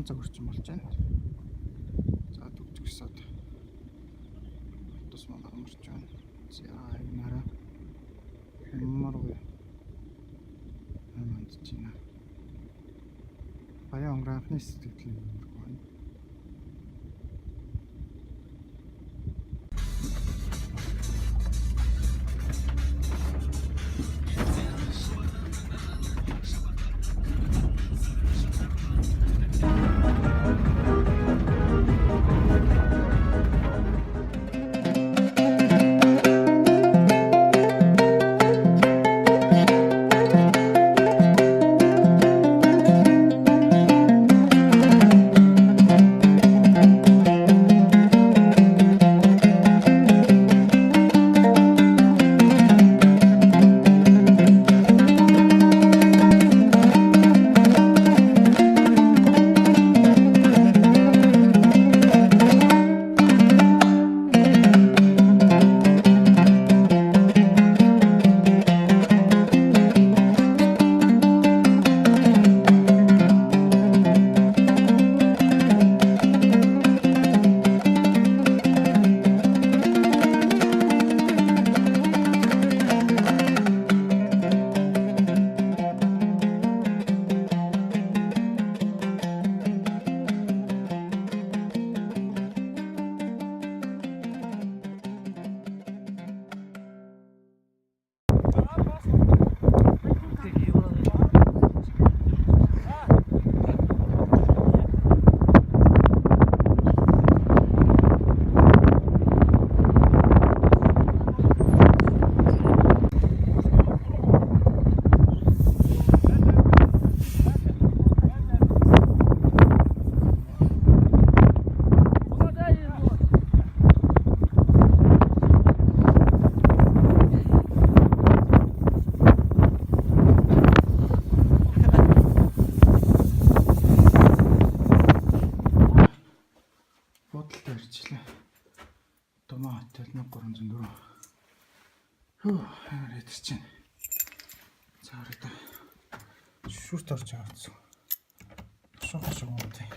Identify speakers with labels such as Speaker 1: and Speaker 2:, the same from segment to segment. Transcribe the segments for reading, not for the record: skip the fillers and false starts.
Speaker 1: 6 цаг орчим болж байна. За төгсгөөсөд тус маань амарч байна. За энараа хэммаргүй амандж байна. Баян онгранхны сэтгэл юмргүй байна. Томаа хотел 1304. Хөөе идэрч байна. За орой шүрт орж байгаа гэсэн. Шохоо юм тий.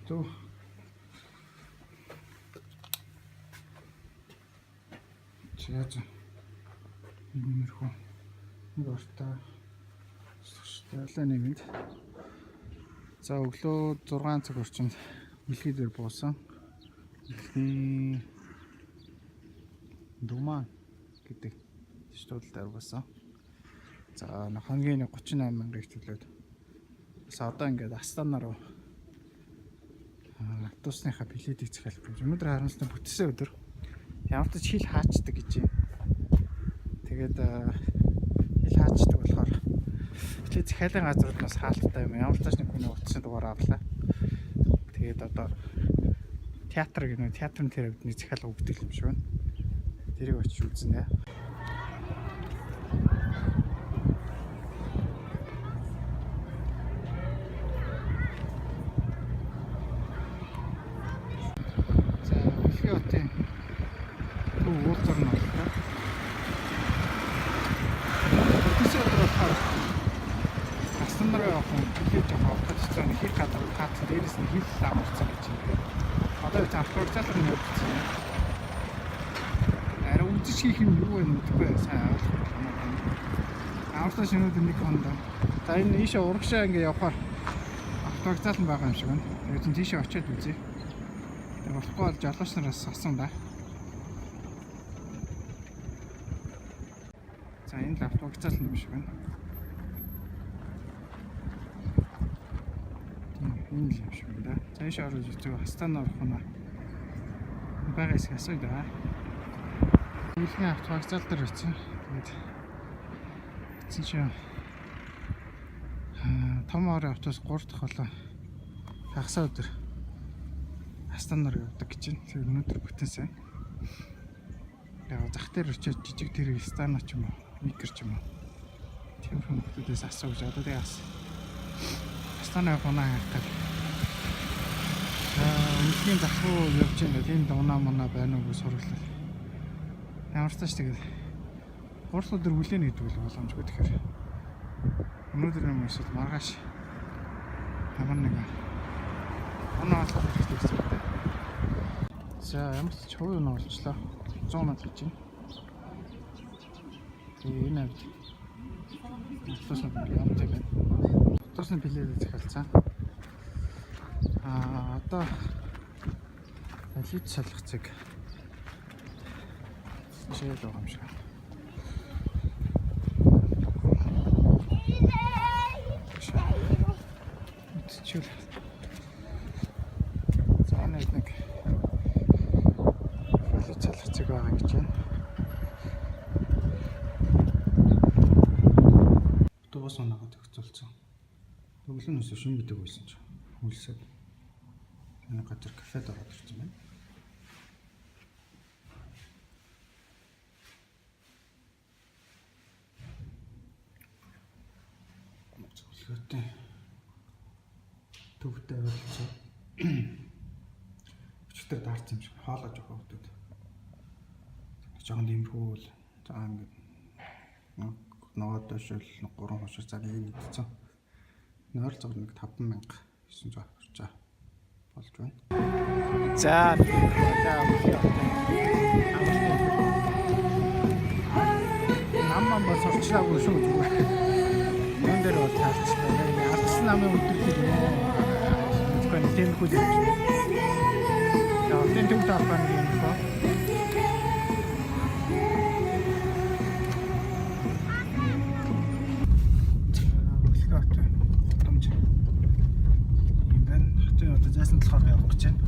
Speaker 1: То чигач нэмэрхүү нэг ортой стайлаа нэмэнд. За өглөө 6 цаг орчимд бэлхий дээр буусан. Бэлхий Думан гэдэг төсөлд аргасан. За хоногийн 38,000-ыг төлөөд. За одоо ингээд Астана руу автобусныхаа билетийг захиалах гэж. Өнөөдөр харамсалтай бүтсэн өдөр. Ямар ч хил хаачдаг гэж юм. Тэгээд хил хаачдаг болохоор билет захиалгын газруудаас хаалттай юм. Ямар ч нэг хүний утасны дугаар авлаа. Тэгээд одоо театрын тэр бидний захиалга өгдөг юм шиг байна. Тэрийг очиж үзнэ. Хотын уулзар нь байна. Бүтсэн өдөр болохоор Астана руу явах юм. Билет авах гэж байгаа нэг их гадар хат дээрээс нь хил амарцсан гэж юм. Одоо их автобусаар нь явчихсан. Арай үзэж хийх юм юу вэ мэдгүй сайн ойлгохгүй байна. Автобус шинүүд нэг хонд. За энэ ийшээ урагшаа ингэ явахаар автобусаар нь байгаа юм шиг байна. Тэгээд тийшээ очиод үзье. Болохгүй бол жолооч нараас асуусан да. За энэ автобусаар юм шиг байна. Энэ юм шиг байна да. Цааш орж үзээ Астана орох нь байгаа хэсэг асууя да. Илхэн автобусаар дээр очив. Тэгээд эцэн чинь том орой автобус 3 дахь болоо хагасаа өдөр Астана руу явдаг гэж байна. Тэр өнөөдөр бүтэн сайн. Яг зах дээр очиж жижиг тэр Астана ч юм уу микро ч юм уу. Тийм хүмүүсээс асуу гэж одоо тэгээ ас. Станаа хонаа хайхад. Өмнөний захуу явж байгаа тийм дунаа мана байна уу гэж сурлаа. Ямар ч тааш тэгээд 3 өдөр хүлээнэ гэдэг бол боломжгүй тэгэхээр. Өнөөдөр юм эсвэл маргааш ямар нэг оноо олох хэрэгтэй гэсэн үг. За ямар ч хувь нь олчлоо. 100 мянга гэж байна. Тэгээ энэ авд. Тусна юм тийм байна. Тусна билет захиалцсан. Одоо лид салгацыг шийдэл байгаа юм шиг. Чүл. За нэг лид салгацыг байгаа гэж байна. Автобус оногоо төгсөлцсөн. Өглөө нь шин бидэг байсан ч хөлсөд. Энэ газар кафед ороод ирсэн байна. Зөвлөгөөтэй төвтэй ойлцоо. Өчтөр даарсан юм шиг хоолож өгөх хүмүүс. Жогонд имрүүл. За ингээд ногоодоо шил 3 хошир цагийн идсэн. Нойр зог нэг 5,900 орчоо болж байна. За намаа бас орчлаагүй шүү зүгээр. Мөн дээр бол таарчлаа. Ардсан намын үлдүүлэх юм. Зөвхөн тэмхүү зүйл. За тэмхүү таапан юм байна. Зайсан болохоор явах гэж байна.